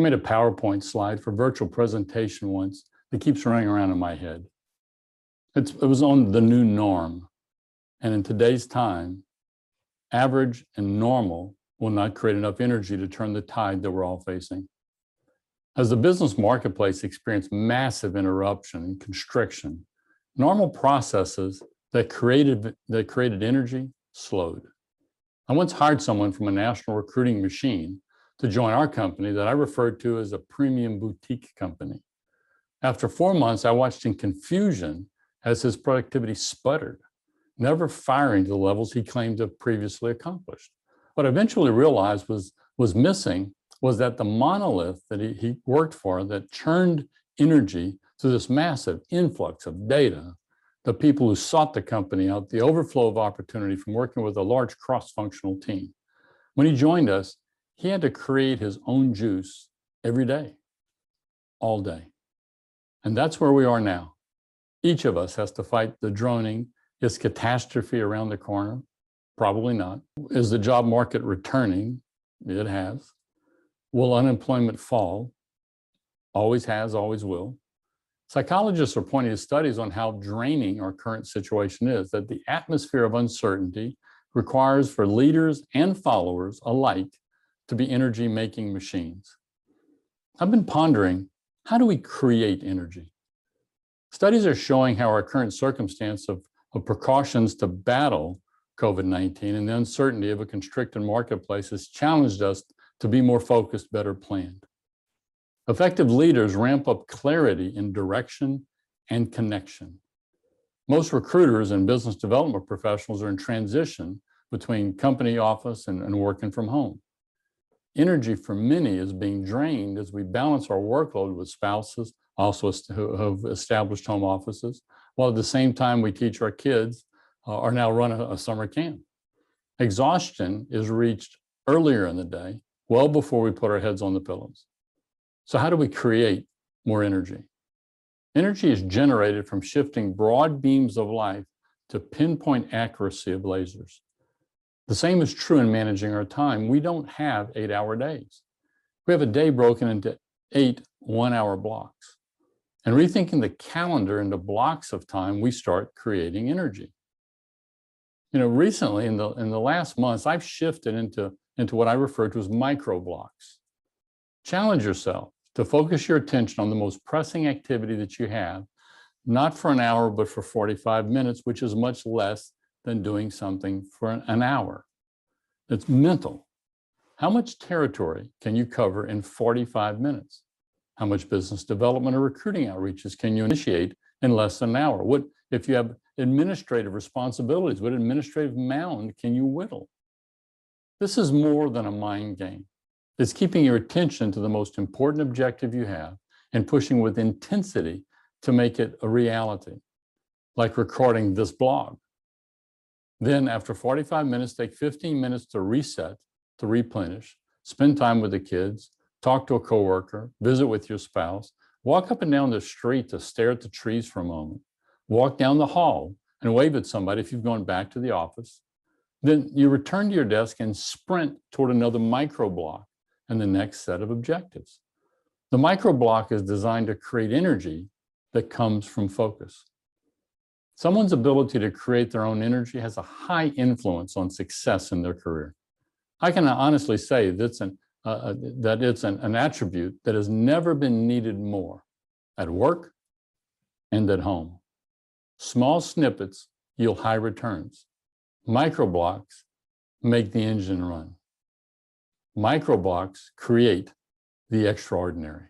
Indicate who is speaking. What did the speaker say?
Speaker 1: made a PowerPoint slide for virtual presentation once that keeps running around in my head. It was on the new norm. And in today's time, average and normal will not create enough energy to turn the tide that we're all facing. As the business marketplace experienced massive interruption and constriction, normal processes that created energy slowed. I once hired someone from a national recruiting machine to join our company that I referred to as a premium boutique company. After 4 months, I watched in confusion as his productivity sputtered, never firing to the levels he claimed to have previously accomplished. What I eventually realized was missing was that the monolith that he worked for that churned energy through this massive influx of data, the people who sought the company out, the overflow of opportunity from working with a large cross-functional team. When he joined us, he had to create his own juice every day, all day. And that's where we are now. Each of us has to fight the droning. Is catastrophe around the corner? Probably not. Is the job market returning? It has. Will unemployment fall? Always has, always will. Psychologists are pointing to studies on how draining our current situation is, that the atmosphere of uncertainty requires for leaders and followers alike to be energy-making machines. I've been pondering, how do we create energy? Studies are showing how our current circumstance of precautions to battle COVID-19 and the uncertainty of a constricted marketplace has challenged us to be more focused, better planned. Effective leaders ramp up clarity in direction and connection. Most recruiters and business development professionals are in transition between company office and working from home. Energy for many is being drained as we balance our workload with spouses also who have established home offices, while at the same time we teach our kids or now run a summer camp. Exhaustion is reached earlier in the day, well before we put our heads on the pillows. So how do we create more energy? Energy is generated from shifting broad beams of light to pinpoint accuracy of lasers. The same is true in managing our time. We don't have 8-hour days. We have a day broken into 8 one-hour blocks. And rethinking the calendar into blocks of time, we start creating energy. You know, recently in the last months, I've shifted into what I refer to as micro blocks. Challenge yourself to focus your attention on the most pressing activity that you have, not for an hour, but for 45 minutes, which is much less than doing something for an hour. It's mental. How much territory can you cover in 45 minutes? How much business development or recruiting outreaches can you initiate in less than an hour? What if you have administrative responsibilities? What administrative mound can you whittle? This is more than a mind game. It's keeping your attention to the most important objective you have and pushing with intensity to make it a reality, like recording this blog. Then after 45 minutes, take 15 minutes to reset, to replenish, spend time with the kids, talk to a coworker, visit with your spouse, walk up and down the street to stare at the trees for a moment, walk down the hall and wave at somebody if you've gone back to the office. Then you return to your desk and sprint toward another micro block and the next set of objectives. The micro block is designed to create energy that comes from focus. Someone's ability to create their own energy has a high influence on success in their career. I can honestly say that it's an attribute that has never been needed more at work and at home. Small snippets yield high returns. Micro blocks make the engine run. Micro blocks create the extraordinary.